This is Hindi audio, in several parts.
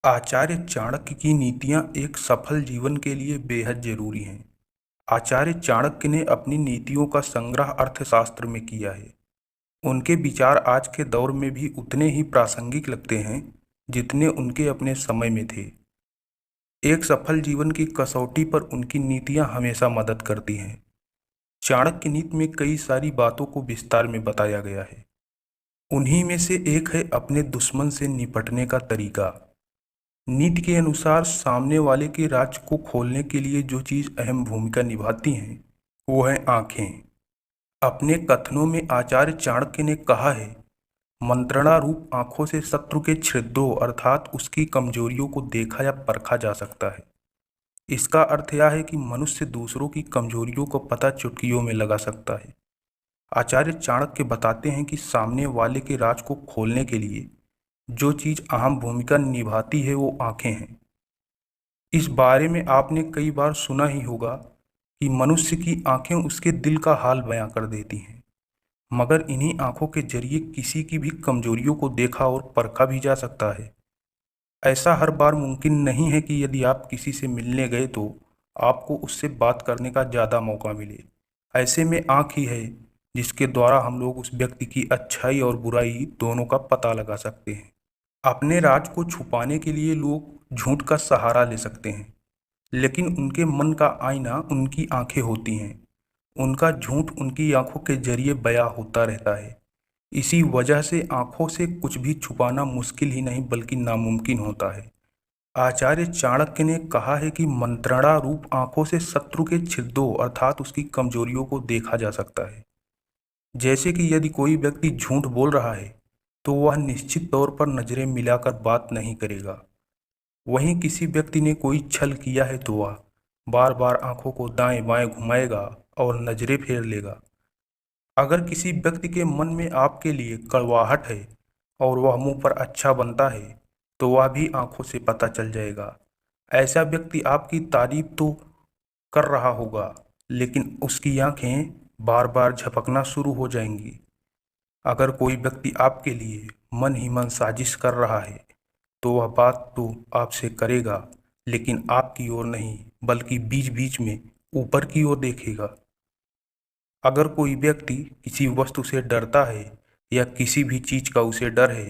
आचार्य चाणक्य की नीतियां एक सफल जीवन के लिए बेहद जरूरी हैं। आचार्य चाणक्य ने अपनी नीतियों का संग्रह अर्थशास्त्र में किया है। उनके विचार आज के दौर में भी उतने ही प्रासंगिक लगते हैं जितने उनके अपने समय में थे। एक सफल जीवन की कसौटी पर उनकी नीतियां हमेशा मदद करती हैं। चाणक्य नीति में कई सारी बातों को विस्तार में बताया गया है। उन्हीं में से एक है अपने दुश्मन से निपटने का तरीका। नीति के अनुसार सामने वाले के राज को खोलने के लिए जो चीज अहम भूमिका निभाती हैं वो है आंखें। अपने कथनों में आचार्य चाणक्य ने कहा है, मंत्रणा रूप आंखों से शत्रु के छिद्रों अर्थात उसकी कमजोरियों को देखा या परखा जा सकता है। इसका अर्थ यह है कि मनुष्य दूसरों की कमजोरियों को पता चुटकियों में लगा सकता है। आचार्य चाणक्य बताते हैं कि सामने वाले के राज को खोलने के लिए जो चीज अहम भूमिका निभाती है वो आंखें हैं। इस बारे में आपने कई बार सुना ही होगा कि मनुष्य की आंखें उसके दिल का हाल बयां कर देती हैं, मगर इन्हीं आंखों के जरिए किसी की भी कमजोरियों को देखा और परखा भी जा सकता है। ऐसा हर बार मुमकिन नहीं है कि यदि आप किसी से मिलने गए तो आपको उससे बात करने का ज़्यादा मौका मिले। ऐसे में आंख ही है जिसके द्वारा हम लोग उस व्यक्ति की अच्छाई और बुराई दोनों का पता लगा सकते हैं। अपने राज को छुपाने के लिए लोग झूठ का सहारा ले सकते हैं, लेकिन उनके मन का आईना उनकी आंखें होती हैं। उनका झूठ उनकी आंखों के जरिए बयां होता रहता है। इसी वजह से आंखों से कुछ भी छुपाना मुश्किल ही नहीं बल्कि नामुमकिन होता है। आचार्य चाणक्य ने कहा है कि मंत्रणा रूप आंखों से शत्रु के छिद्रों अर्थात उसकी कमजोरियों को देखा जा सकता है। जैसे कि यदि कोई व्यक्ति झूठ बोल रहा है तो वह निश्चित तौर पर नजरें मिलाकर बात नहीं करेगा। वहीं किसी व्यक्ति ने कोई छल किया है तो वह बार बार आंखों को दाएं बाएं घुमाएगा और नजरें फेर लेगा। अगर किसी व्यक्ति के मन में आपके लिए कड़वाहट है और वह मुंह पर अच्छा बनता है तो वह भी आंखों से पता चल जाएगा। ऐसा व्यक्ति आपकी तारीफ तो कर रहा होगा, लेकिन उसकी आंखें बार बार झपकना शुरू हो जाएंगी। अगर कोई व्यक्ति आपके लिए मन ही मन साजिश कर रहा है तो वह बात तो आपसे करेगा, लेकिन आपकी ओर नहीं बल्कि बीच बीच में ऊपर की ओर देखेगा। अगर कोई व्यक्ति किसी वस्तु से डरता है या किसी भी चीज का उसे डर है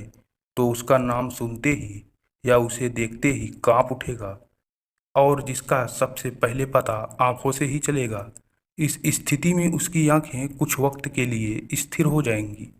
तो उसका नाम सुनते ही या उसे देखते ही कांप उठेगा और जिसका सबसे पहले पता आंखों से ही चलेगा। इस स्थिति में उसकी आंखें कुछ वक्त के लिए स्थिर हो जाएंगी।